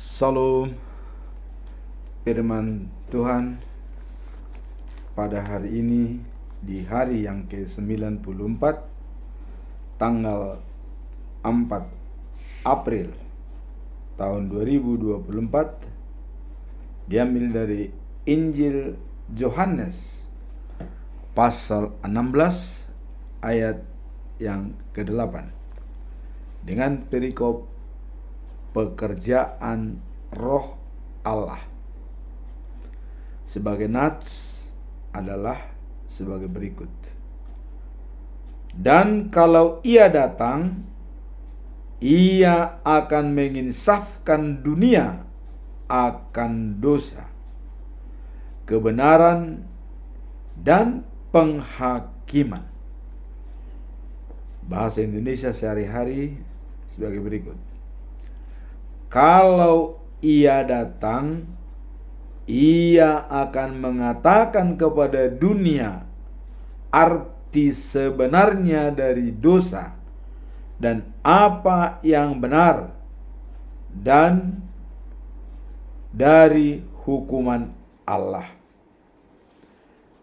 Salam firman Tuhan pada hari ini di hari yang ke-94 tanggal 4 April tahun 2024 diambil dari Injil Yohanes pasal 16 ayat yang ke-8 dengan perikop pekerjaan Roh Allah. Sebagai nats adalah sebagai berikut. Dan kalau Ia datang, Ia akan menginsafkan dunia akan dosa, kebenaran, dan penghakiman. Bahasa Indonesia sehari-hari sebagai berikut. Kalau Ia datang, Ia akan mengatakan kepada dunia arti sebenarnya dari dosa dan apa yang benar dan dari hukuman Allah.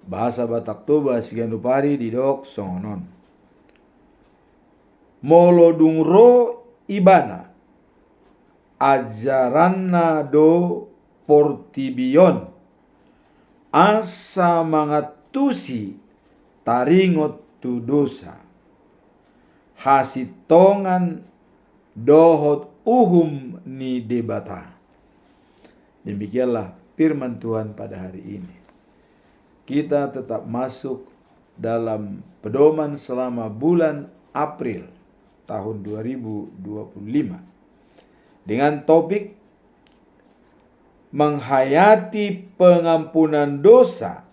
Bahasa Batak Toba Siganupari di dok songonon. Molodung ro ibana ajaranna do portibion asa mangatusi taringot tu dosa hasitongan dohot uhum ni debata. Demikianlah firman Tuhan pada hari ini. Kita tetap masuk dalam pedoman selama bulan April tahun 2025 dengan topik menghayati pengampunan dosa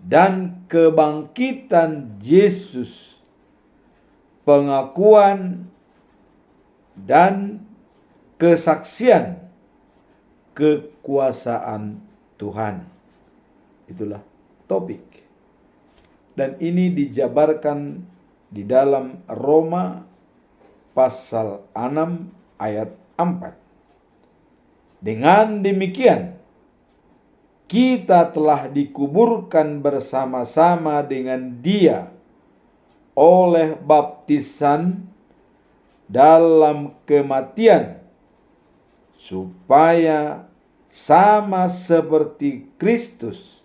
dan kebangkitan Yesus, pengakuan dan kesaksian kekuasaan Tuhan. Itulah topik. Dan ini dijabarkan di dalam Roma pasal 6 ayat 4. Dengan demikian, kita telah dikuburkan bersama-sama dengan Dia oleh baptisan dalam kematian, supaya sama seperti Kristus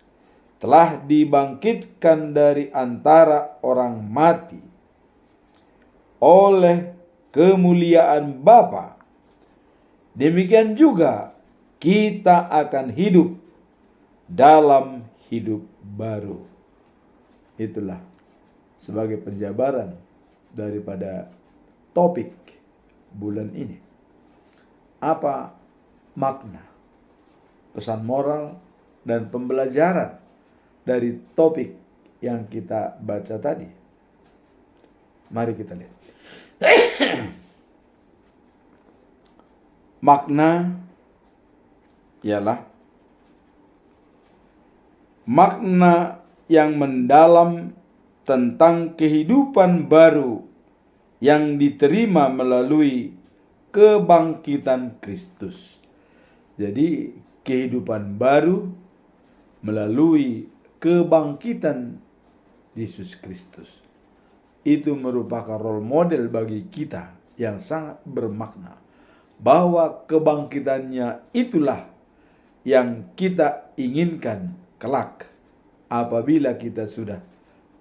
telah dibangkitkan dari antara orang mati oleh kemuliaan Bapa, demikian juga kita akan hidup dalam hidup baru. Itulah sebagai penjabaran daripada topik bulan ini. Apa makna, pesan moral, dan pembelajaran dari topik yang kita baca tadi? Mari kita lihat. Makna ialah makna yang mendalam tentang kehidupan baru yang diterima melalui kebangkitan Kristus. Jadi kehidupan baru melalui kebangkitan Yesus Kristus. Itu merupakan role model bagi kita yang sangat bermakna, bahwa kebangkitannya itulah yang kita inginkan kelak apabila kita sudah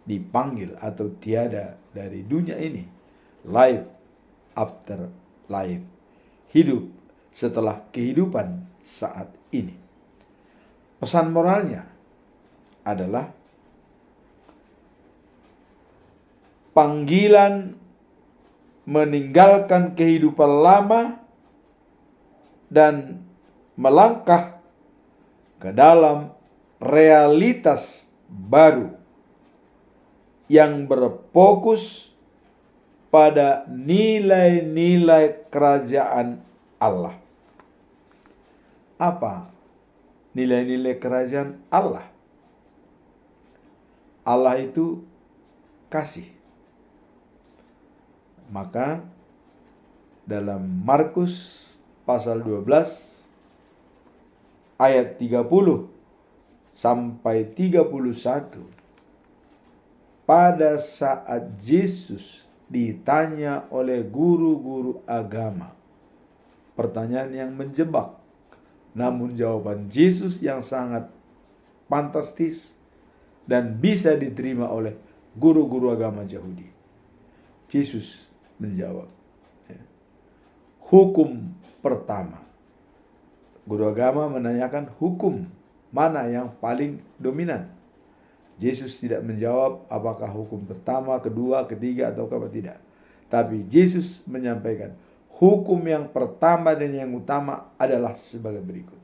dipanggil atau tiada dari dunia ini. Life after life, hidup setelah kehidupan saat ini. Pesan moralnya adalah panggilan meninggalkan kehidupan lama dan melangkah ke dalam realitas baru yang berfokus pada nilai-nilai kerajaan Allah. Apa nilai-nilai kerajaan Allah? Allah itu kasih. Maka dalam Markus pasal 12 ayat 30 sampai 31. Pada saat Yesus ditanya oleh guru-guru agama, pertanyaan yang menjebak, namun jawaban Yesus yang sangat fantastis dan bisa diterima oleh guru-guru agama Yahudi. Yesus menjawab, hukum pertama. Guru agama menanyakan hukum mana yang paling dominan. Yesus tidak menjawab apakah hukum pertama, kedua, ketiga, atau tidak. Tapi Yesus menyampaikan hukum yang pertama dan yang utama adalah sebagai berikut.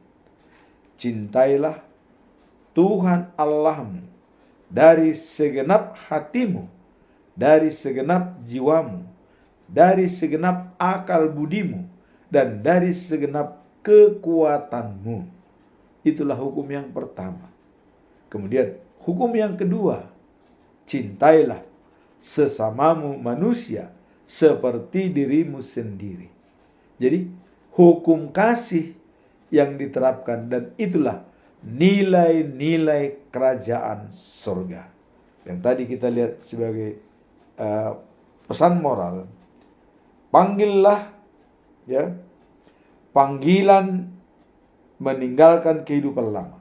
Cintailah Tuhan Allahmu dari segenap hatimu, dari segenap jiwamu, dari segenap akal budimu, dan dari segenap kekuatanmu. Itulah hukum yang pertama. Kemudian hukum yang kedua, cintailah sesamamu manusia seperti dirimu sendiri. Jadi hukum kasih yang diterapkan, dan itulah nilai-nilai kerajaan surga. Yang tadi kita lihat sebagai pesan moral. Panggillah, panggilan meninggalkan kehidupan lama.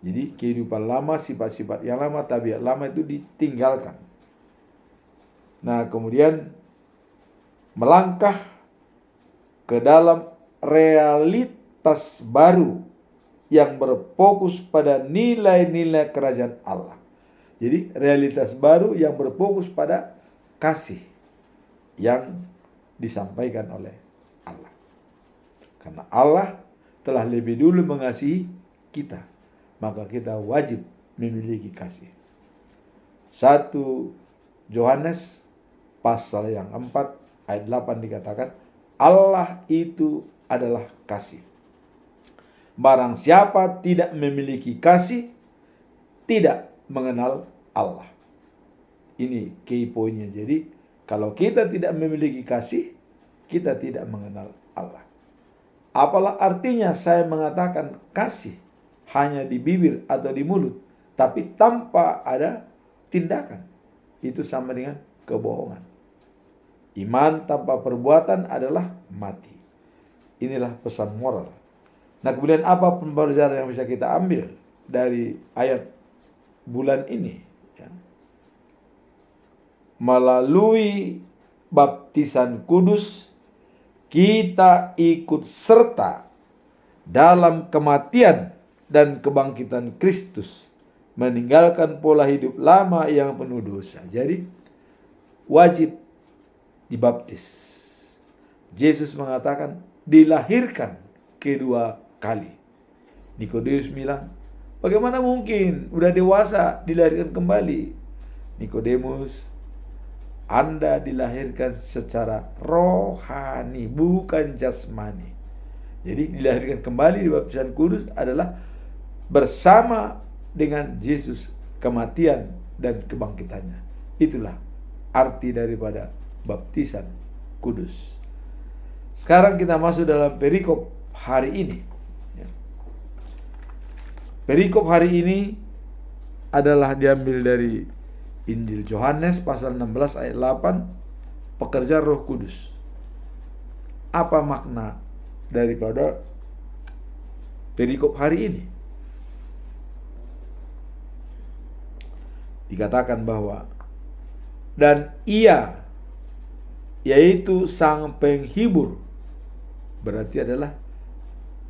Jadi kehidupan lama, sifat-sifat yang lama, tabiat lama itu ditinggalkan. Nah, kemudian melangkah ke dalam realitas baru yang berfokus pada nilai-nilai kerajaan Allah. Jadi realitas baru yang berfokus pada kasih yang disampaikan oleh Allah. Karena Allah telah lebih dulu mengasihi kita, maka kita wajib memiliki kasih. 1 Yohanes pasal yang 4 ayat 8 dikatakan, Allah itu adalah kasih. Barang siapa tidak memiliki kasih, tidak mengenal Allah. Ini key pointnya. Jadi kalau kita tidak memiliki kasih, kita tidak mengenal Allah. Apalah artinya saya mengatakan kasih hanya di bibir atau di mulut, tapi tanpa ada tindakan? Itu sama dengan kebohongan. Iman tanpa perbuatan adalah mati. Inilah pesan moral. Nah, kemudian apa pembelajaran yang bisa kita ambil dari ayat bulan ini? Melalui baptisan kudus, kita ikut serta dalam kematian dan kebangkitan Kristus, meninggalkan pola hidup lama yang penuh dosa. Jadi wajib dibaptis. Yesus mengatakan dilahirkan kedua kali. Nikodemus bilang, bagaimana mungkin udah dewasa dilahirkan kembali? Nikodemus, Anda dilahirkan secara rohani, bukan jasmani. Jadi dilahirkan kembali di baptisan kudus adalah bersama dengan Yesus kematian dan kebangkitannya. Itulah arti daripada baptisan kudus. Sekarang kita masuk dalam perikop hari ini. Perikop hari ini adalah diambil dari Injil Yohanes pasal 16 ayat 8, pekerjaan Roh Kudus. Apa makna daripada perikop hari ini? Dikatakan bahwa dan ia, yaitu sang penghibur, berarti adalah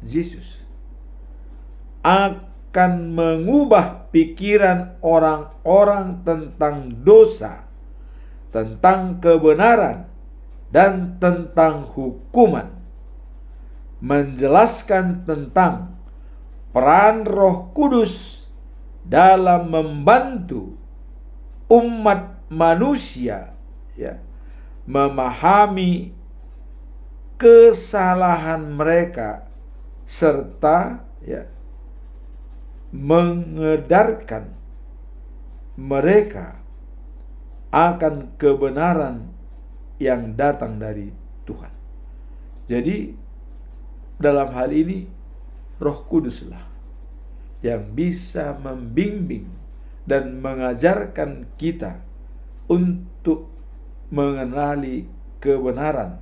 Yesus, akan mengubah pikiran orang-orang tentang dosa, tentang kebenaran, dan tentang hukuman. Menjelaskan tentang peran Roh Kudus dalam membantu umat manusia memahami kesalahan mereka serta mengedarkan mereka akan kebenaran yang datang dari Tuhan. Jadi dalam hal ini Roh Kuduslah yang bisa membimbing dan mengajarkan kita untuk mengenali kebenaran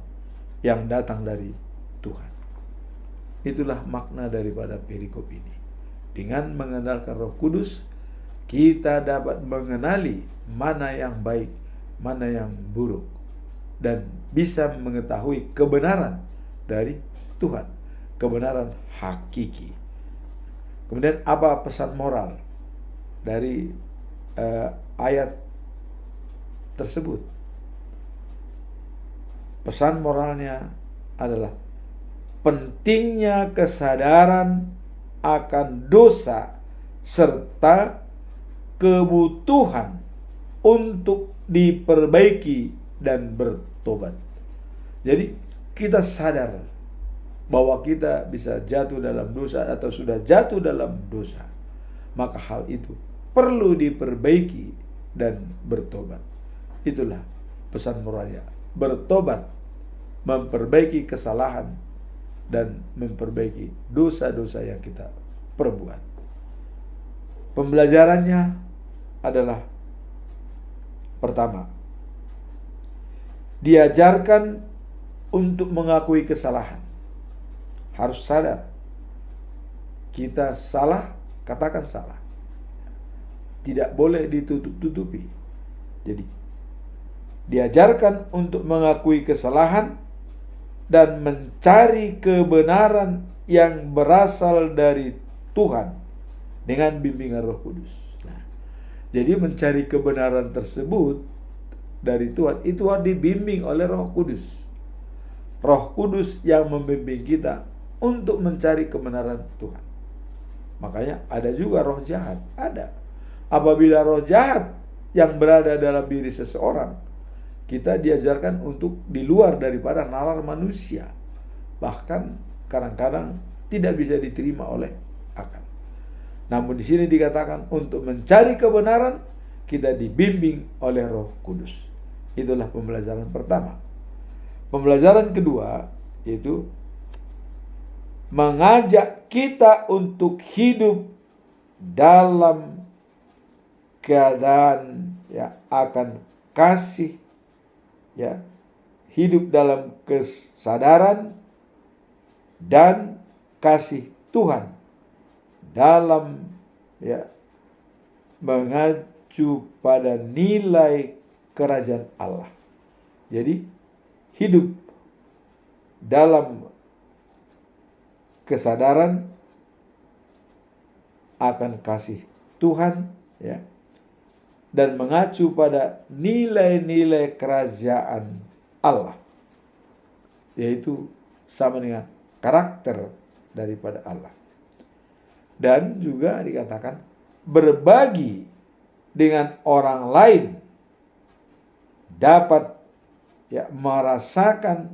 yang datang dari Tuhan. Itulah makna daripada perikop ini. Dengan mengandalkan Roh Kudus, kita dapat mengenali mana yang baik, mana yang buruk, dan bisa mengetahui kebenaran dari Tuhan, kebenaran hakiki. Kemudian apa pesan moral dari ayat tersebut? Pesan moralnya adalah pentingnya kesadaran akan dosa serta kebutuhan untuk diperbaiki dan bertobat. Jadi kita sadar bahwa kita bisa jatuh dalam dosa atau sudah jatuh dalam dosa. Maka hal itu perlu diperbaiki dan bertobat. Itulah pesan moralnya. Bertobat, memperbaiki kesalahan, dan memperbaiki dosa-dosa yang kita perbuat. Pembelajarannya adalah pertama, diajarkan untuk mengakui kesalahan. Harus sadar, kita salah, katakan salah. Tidak boleh ditutup-tutupi. Jadi, diajarkan untuk mengakui kesalahan dan mencari kebenaran yang berasal dari Tuhan dengan bimbingan Roh Kudus. Nah, jadi mencari kebenaran tersebut dari Tuhan itu harus dibimbing oleh Roh Kudus. Roh Kudus yang membimbing kita untuk mencari kebenaran Tuhan. Makanya ada juga roh jahat, ada. Apabila roh jahat yang berada dalam diri seseorang, kita diajarkan untuk di luar daripada nalar manusia. Bahkan kadang-kadang tidak bisa diterima oleh akal. Namun di sini dikatakan untuk mencari kebenaran kita dibimbing oleh Roh Kudus. Itulah pembelajaran pertama. Pembelajaran kedua yaitu mengajak kita untuk hidup dalam keadaan akan kasih, hidup dalam kesadaran dan kasih Tuhan dalam mengacu pada nilai kerajaan Allah. Jadi hidup dalam kesadaran akan kasih Tuhan dan mengacu pada nilai-nilai kerajaan Allah, yaitu sama dengan karakter daripada Allah. Dan juga dikatakan berbagi dengan orang lain dapat merasakan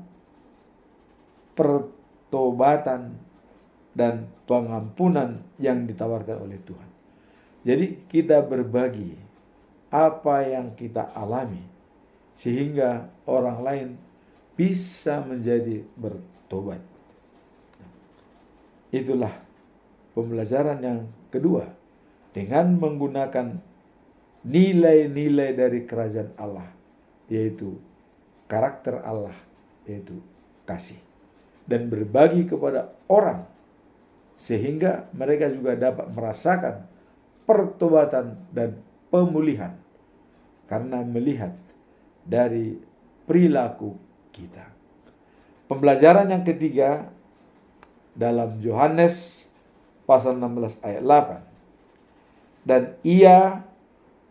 pertobatan dan pengampunan yang ditawarkan oleh Tuhan. Jadi kita berbagi apa yang kita alami sehingga orang lain bisa menjadi bertobat. Itulah pembelajaran yang kedua, dengan menggunakan nilai-nilai dari kerajaan Allah, yaitu karakter Allah, yaitu kasih, dan berbagi kepada orang sehingga mereka juga dapat merasakan pertobatan dan pemulihan karena melihat dari perilaku kita. Pembelajaran yang ketiga dalam Yohanes pasal 16 ayat 8. Dan ia,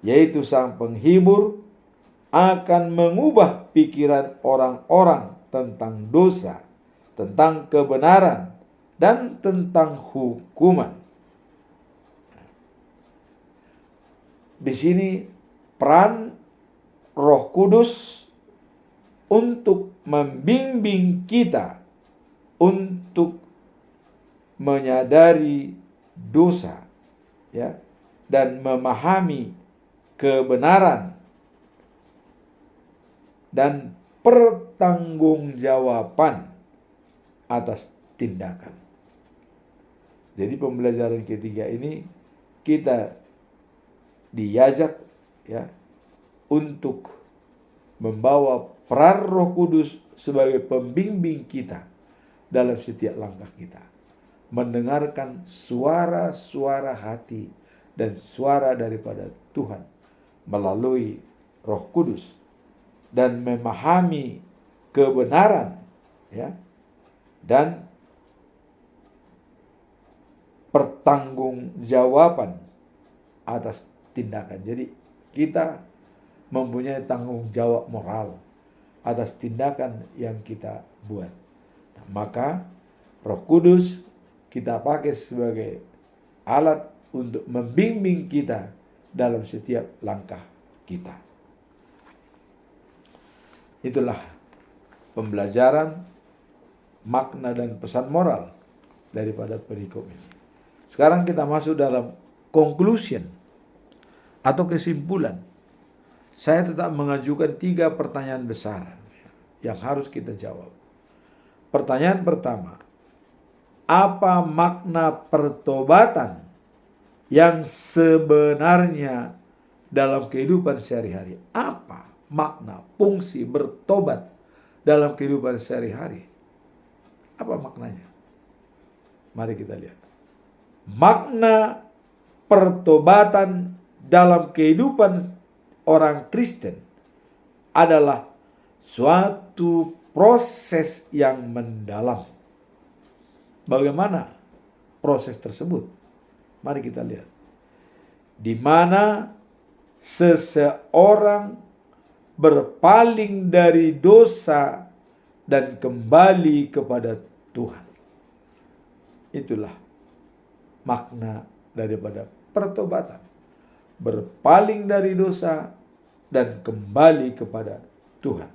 yaitu sang penghibur, akan mengubah pikiran orang-orang tentang dosa, tentang kebenaran, dan tentang hukuman. Di sini peran Roh Kudus untuk membimbing kita untuk menyadari dosa, dan memahami kebenaran dan pertanggungjawaban atas tindakan. Jadi pembelajaran ketiga ini kita diajak ya untuk membawa peran Roh Kudus sebagai pembimbing kita dalam setiap langkah kita. Mendengarkan suara-suara hati dan suara daripada Tuhan melalui Roh Kudus dan memahami kebenaran ya dan pertanggungjawaban atas tindakan. Jadi kita mempunyai tanggung jawab moral atas tindakan yang kita buat. Nah, maka Roh Kudus kita pakai sebagai alat untuk membimbing kita dalam setiap langkah kita. Itulah pembelajaran makna dan pesan moral daripada perikop ini. Sekarang kita masuk dalam conclusion atau kesimpulan. Saya tetap mengajukan 3 pertanyaan besar yang harus kita jawab. Pertanyaan pertama, apa makna pertobatan yang sebenarnya dalam kehidupan sehari-hari? Apa makna, fungsi bertobat dalam kehidupan sehari-hari? Apa maknanya? Mari kita lihat. Makna pertobatan dalam kehidupan orang Kristen adalah suatu proses yang mendalam. Bagaimana proses tersebut? Mari kita lihat. Di mana seseorang berpaling dari dosa dan kembali kepada Tuhan. Itulah makna daripada pertobatan. Berpaling dari dosa dan kembali kepada Tuhan.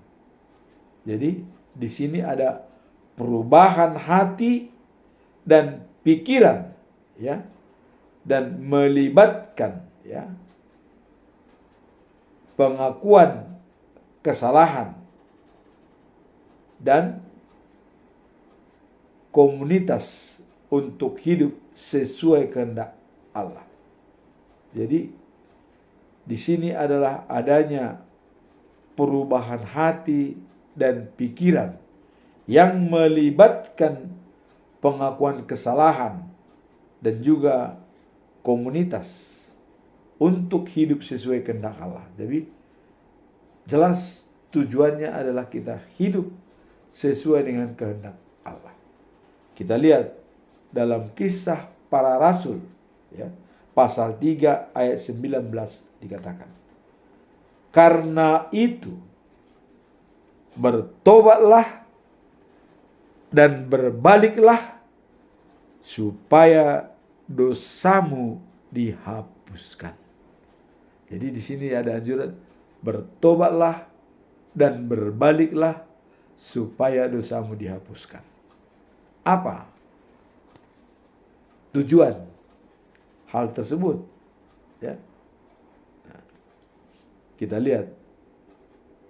Jadi di sini ada perubahan hati dan pikiran ya, dan melibatkan ya pengakuan kesalahan dan komunitas untuk hidup sesuai kehendak Allah. Jadi di sini adalah adanya perubahan hati dan pikiran yang melibatkan pengakuan kesalahan dan juga komunitas untuk hidup sesuai kehendak Allah. Jadi jelas tujuannya adalah kita hidup sesuai dengan kehendak Allah. Kita lihat dalam Kisah Para Rasul ya, pasal 3 ayat 19 dikatakan, karena itu bertobatlah dan berbaliklah supaya dosamu dihapuskan. Jadi di sini ada anjuran bertobatlah dan berbaliklah supaya dosamu dihapuskan. Apa tujuan hal tersebut? Ya. Nah, kita lihat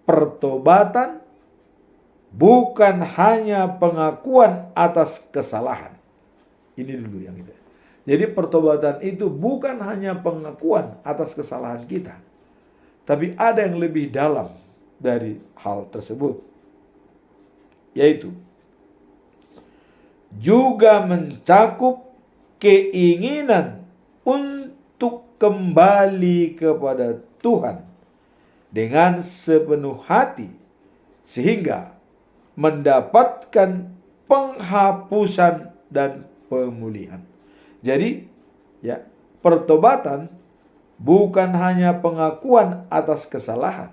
pertobatan bukan hanya pengakuan atas kesalahan. Ini dulu yang kita. Jadi pertobatan itu bukan hanya pengakuan atas kesalahan kita, tapi ada yang lebih dalam dari hal tersebut, yaitu juga mencakup keinginan untuk kembali kepada Tuhan dengan sepenuh hati, sehingga mendapatkan penghapusan dan pemulihan. Jadi, ya, pertobatan bukan hanya pengakuan atas kesalahan,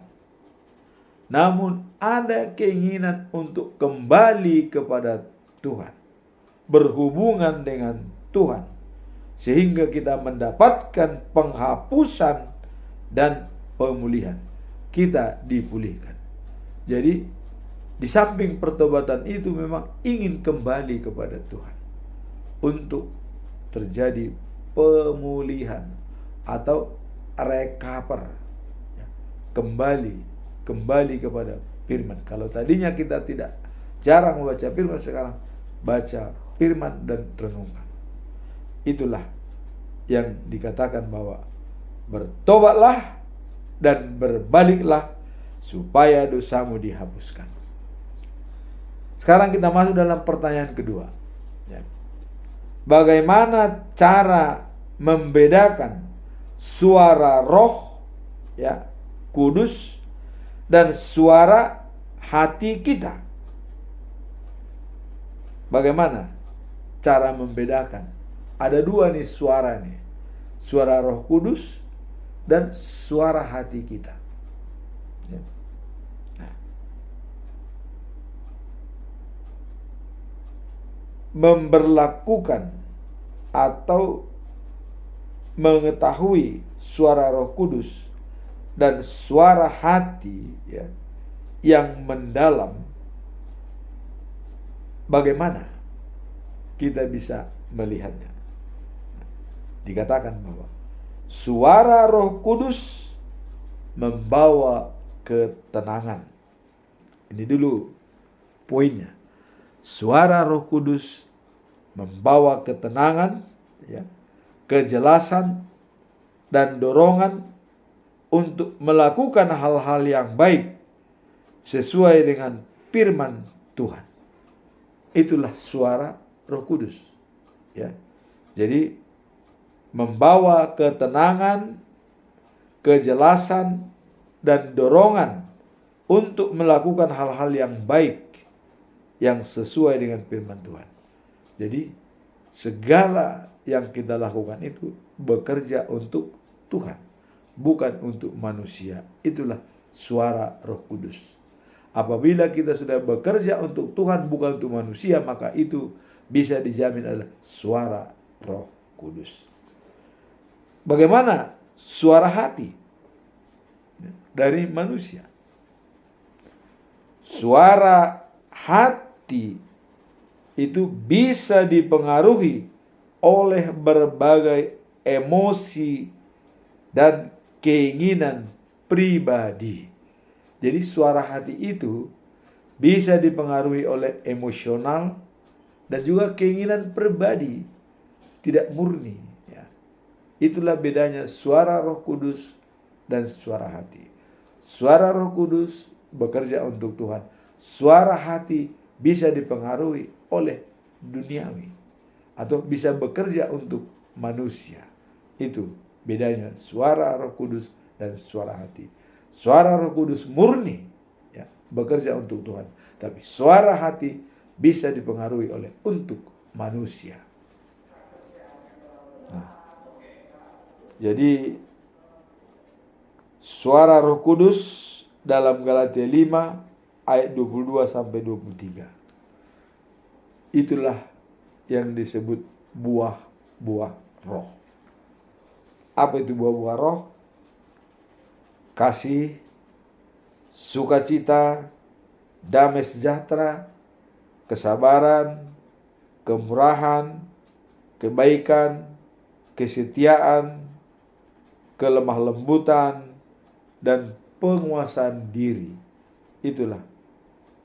namun ada keinginan untuk kembali kepada Tuhan, berhubungan dengan Tuhan, sehingga kita mendapatkan penghapusan dan pemulihan. Kita dipulihkan. Jadi, di samping pertobatan itu memang ingin kembali kepada Tuhan untuk terjadi pemulihan atau recover, kembali kepada firman. Kalau tadinya kita tidak jarang membaca firman, sekarang baca firman dan renungkan. Itulah yang dikatakan bahwa bertobatlah dan berbaliklah supaya dosamu dihapuskan. Sekarang kita masuk dalam pertanyaan kedua. Bagaimana cara membedakan suara Roh Kudus dan suara hati kita? Bagaimana cara membedakan? Ada dua nih suara nih. Suara Roh Kudus dan suara hati kita. Memberlakukan atau mengetahui suara Roh Kudus dan suara hati yang mendalam, bagaimana kita bisa melihatnya? Dikatakan bahwa suara Roh Kudus membawa ketenangan. Ini dulu poinnya. Suara Roh Kudus membawa ketenangan, kejelasan, dan dorongan untuk melakukan hal-hal yang baik sesuai dengan firman Tuhan. Itulah suara Roh Kudus. Jadi membawa ketenangan, kejelasan, dan dorongan untuk melakukan hal-hal yang baik yang sesuai dengan firman Tuhan. Jadi segala yang kita lakukan itu bekerja untuk Tuhan, bukan untuk manusia. Itulah suara Roh Kudus. Apabila kita sudah bekerja untuk Tuhan, bukan untuk manusia, maka itu bisa dijamin adalah suara Roh Kudus. Bagaimana suara hati dari manusia? Suara hati itu bisa dipengaruhi oleh berbagai emosi dan keinginan pribadi. Jadi suara hati itu bisa dipengaruhi oleh emosional dan juga keinginan pribadi, tidak murni. Itulah bedanya suara Roh Kudus dan suara hati. Suara Roh Kudus bekerja untuk Tuhan. Suara hati bisa dipengaruhi oleh duniawi atau bisa bekerja untuk manusia. Itu bedanya suara Roh Kudus dan suara hati. Suara Roh Kudus murni, bekerja untuk Tuhan, tapi suara hati bisa dipengaruhi oleh untuk manusia. Jadi suara Roh Kudus dalam Galatia 5 ayat 22 sampai 23. Itulah yang disebut buah-buah roh. Apa itu buah-buah roh? Kasih, sukacita, damai sejahtera, kesabaran, kemurahan, kebaikan, kesetiaan, kelemah lembutan, dan penguasaan diri. Itulah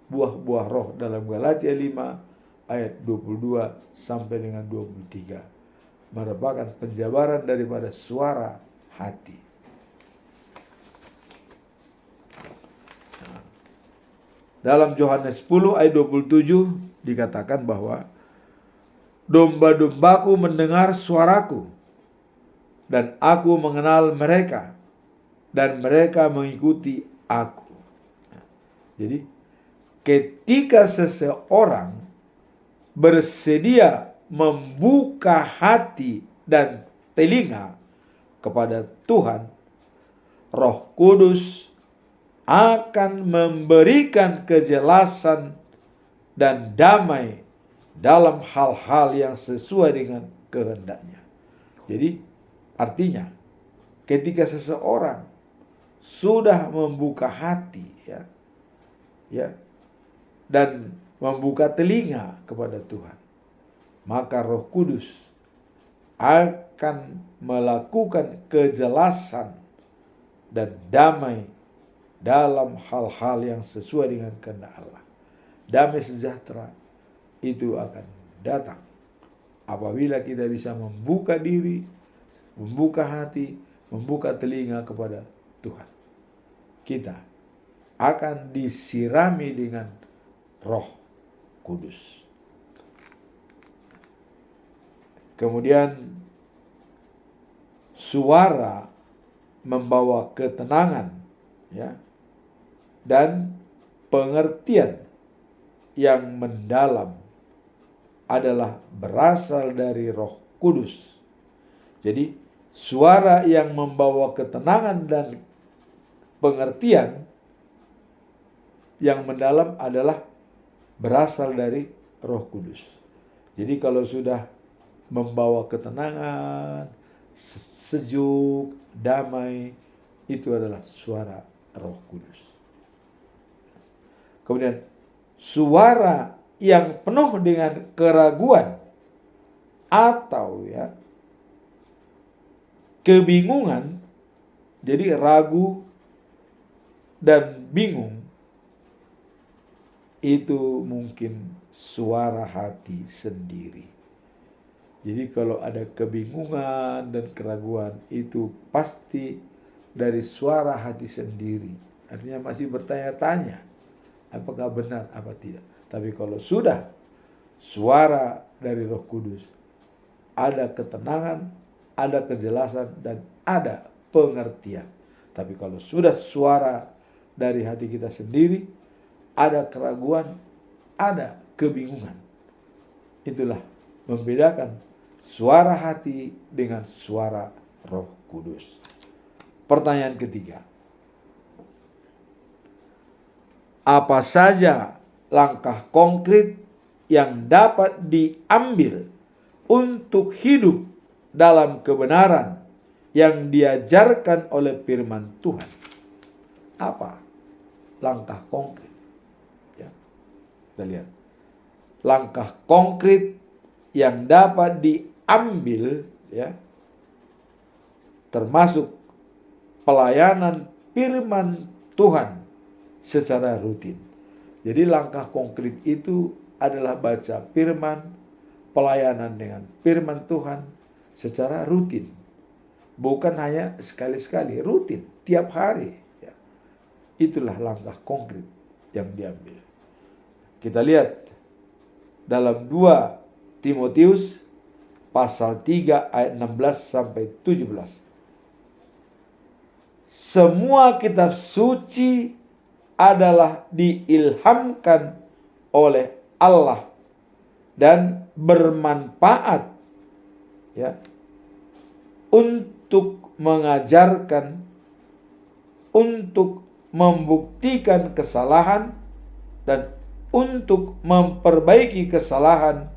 buah-buah roh dalam Galatia 5 ayat 22 sampai dengan 23. Merupakan penjabaran daripada suara hati. Dalam Yohanes 10 ayat 27 dikatakan bahwa domba-dombaku mendengar suaraku, dan aku mengenal mereka, dan mereka mengikuti aku. Jadi ketika seseorang bersedia membuka hati dan telinga kepada Tuhan, Roh Kudus akan memberikan kejelasan dan damai dalam hal-hal yang sesuai dengan kehendaknya. Jadi artinya ketika seseorang sudah membuka hati dan membuka telinga kepada Tuhan, maka Roh Kudus akan melakukan kejelasan dan damai dalam hal-hal yang sesuai dengan kehendak Allah. Damai sejahtera, itu akan datang apabila kita bisa membuka diri, membuka hati, membuka telinga kepada Tuhan. Kita akan disirami dengan Roh Kudus. Kemudian suara membawa ketenangan, ya, dan pengertian yang mendalam adalah berasal dari Roh Kudus. Jadi suara yang membawa ketenangan dan pengertian yang mendalam adalah berasal dari Roh Kudus. Jadi kalau sudah membawa ketenangan, sejuk, damai, itu adalah suara Roh Kudus. Kemudian suara yang penuh dengan keraguan atau kebingungan, jadi ragu dan bingung, itu mungkin suara hati sendiri. Jadi kalau ada kebingungan dan keraguan, itu pasti dari suara hati sendiri. Artinya masih bertanya-tanya, apakah benar apa tidak. Tapi kalau sudah suara dari Roh Kudus, ada ketenangan, ada kejelasan, dan ada pengertian. Tapi kalau sudah suara dari hati kita sendiri, ada keraguan, ada kebingungan. Itulah membedakan suara hati dengan suara Roh Kudus. Pertanyaan ketiga. Apa saja langkah konkret yang dapat diambil untuk hidup dalam kebenaran yang diajarkan oleh firman Tuhan? Apa langkah konkret? Ya, kita lihat. Langkah konkret yang dapat diambil, ya, termasuk pelayanan firman Tuhan secara rutin. Jadi langkah konkret itu adalah baca firman, pelayanan dengan firman Tuhan secara rutin. Bukan hanya sekali-sekali, rutin, tiap hari. Ya. Itulah langkah konkret yang diambil. Kita lihat dalam 2 Timotius pasal 3 ayat 16 sampai 17. Semua kitab suci adalah diilhamkan oleh Allah dan bermanfaat, ya, untuk mengajarkan, untuk membuktikan kesalahan, dan untuk memperbaiki kesalahan,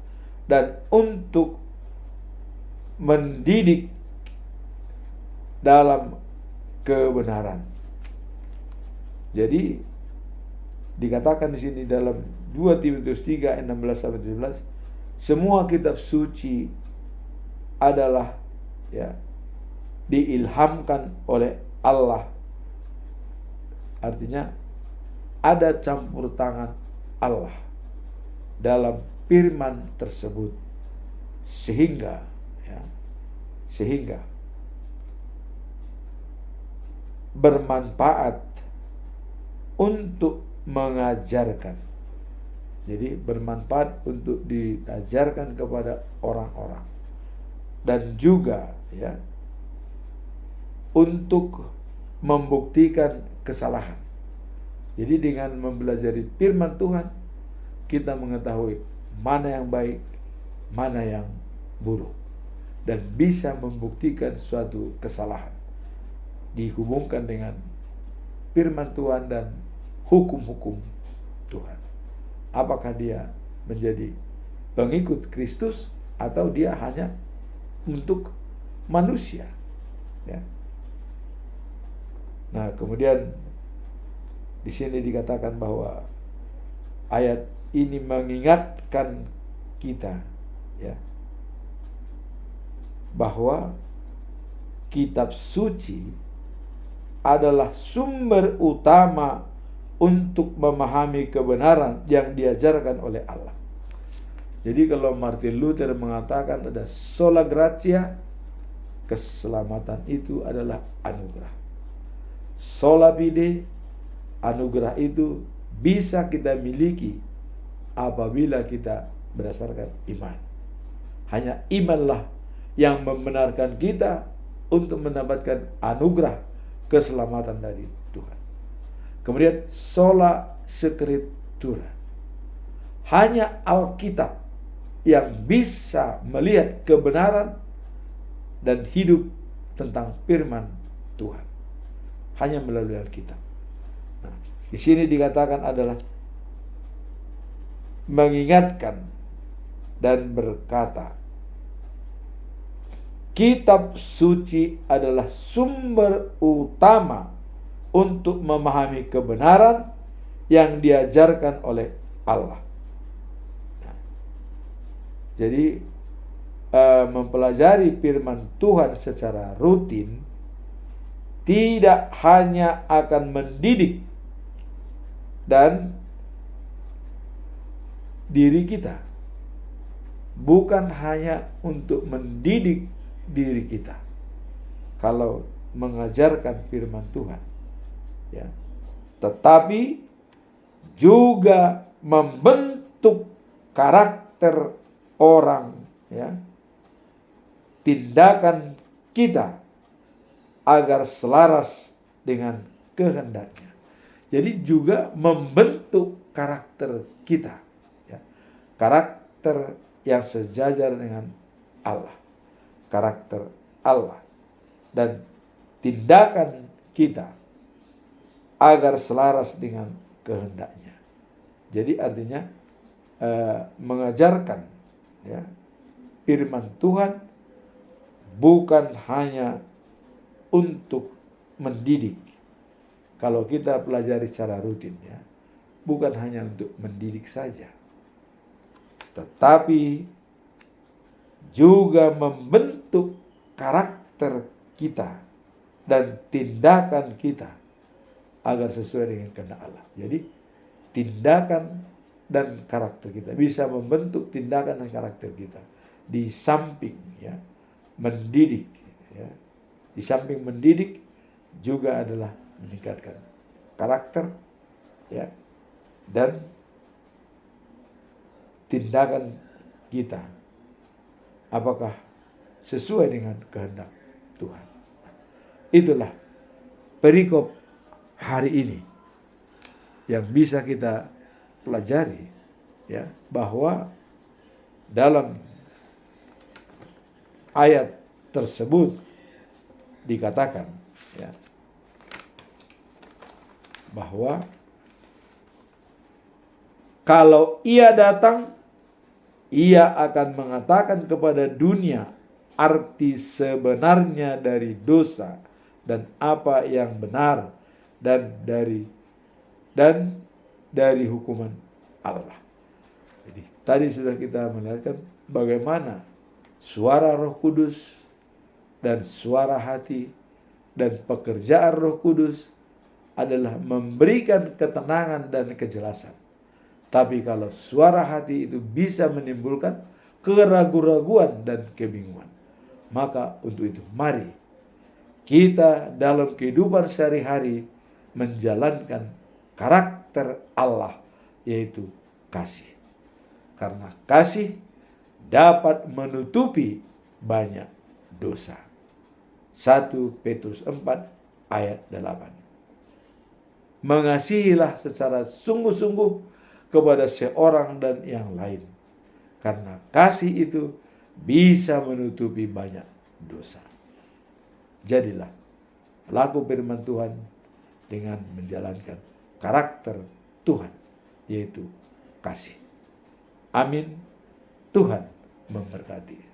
dan untuk mendidik dalam kebenaran. Jadi dikatakan di sini dalam 2 Timotius 3 ayat 16 sampai 17, semua kitab suci adalah, ya, diilhamkan oleh Allah. Artinya ada campur tangan Allah dalam firman tersebut sehingga bermanfaat untuk mengajarkan. Jadi bermanfaat untuk diajarkan kepada orang-orang, dan juga, ya, untuk membuktikan kesalahan. Jadi dengan mempelajari firman Tuhan, kita mengetahui mana yang baik, mana yang buruk, dan bisa membuktikan suatu kesalahan dihubungkan dengan firman Tuhan dan hukum-hukum Tuhan. Apakah dia menjadi pengikut Kristus atau dia hanya untuk manusia, ya. Nah, kemudian di sini dikatakan bahwa ayat ini mengingatkan kita, ya, bahwa kitab suci adalah sumber utama untuk memahami kebenaran yang diajarkan oleh Allah. Jadi kalau Martin Luther mengatakan ada sola gratia, keselamatan itu adalah anugerah. Sola fide, anugerah itu bisa kita miliki apabila kita berdasarkan iman. Hanya imanlah yang membenarkan kita untuk mendapatkan anugerah keselamatan dari Tuhan. Kemudian sola scriptura, hanya Alkitab yang bisa melihat kebenaran dan hidup tentang firman Tuhan. Hanya melalui Alkitab. Nah, di sini dikatakan adalah mengingatkan dan berkata, kitab suci adalah sumber utama untuk memahami kebenaran yang diajarkan oleh Allah. Nah, jadi mempelajari firman Tuhan secara rutin tidak hanya akan mendidik dan diri kita, bukan hanya untuk mendidik diri kita kalau mengajarkan firman Tuhan, ya, tetapi juga membentuk karakter orang, ya, tindakan kita agar selaras dengan kehendaknya. Jadi juga membentuk karakter kita, ya, karakter yang sejajar dengan Allah, karakter Allah, dan tindakan kita agar selaras dengan kehendaknya. Jadi artinya mengajarkan, ya, firman Tuhan bukan hanya untuk mendidik. Kalau kita pelajari secara rutin, ya, bukan hanya untuk mendidik saja, tetapi juga membentuk karakter kita dan tindakan kita agar sesuai dengan kehendak Allah. Jadi tindakan dan karakter kita bisa membentuk tindakan dan karakter kita. Di samping, ya, mendidik, ya, di samping mendidik juga adalah meningkatkan karakter, ya, dan tindakan kita apakah sesuai dengan kehendak Tuhan. Itulah perikop hari ini yang bisa kita pelajari, ya, bahwa dalam ayat tersebut dikatakan, ya, bahwa kalau Ia datang, Ia akan mengatakan kepada dunia arti sebenarnya dari dosa dan apa yang benar dan dari hukuman Allah. Jadi tadi sudah kita melihatkan bagaimana suara Roh Kudus dan suara hati dan pekerjaan Roh Kudus adalah memberikan ketenangan dan kejelasan. Tapi kalau suara hati itu bisa menimbulkan keraguan-raguan dan kebingungan, maka untuk itu mari kita dalam kehidupan sehari-hari menjalankan karakter Allah, yaitu kasih. Karena kasih dapat menutupi banyak dosa. 1 Petrus 4 ayat 8. Mengasihilah secara sungguh-sungguh kepada seorang dan yang lain, karena kasih itu bisa menutupi banyak dosa. Jadilah pelaku firman Tuhan dengan menjalankan karakter Tuhan, yaitu kasih. Amin. Tuhan memberkati.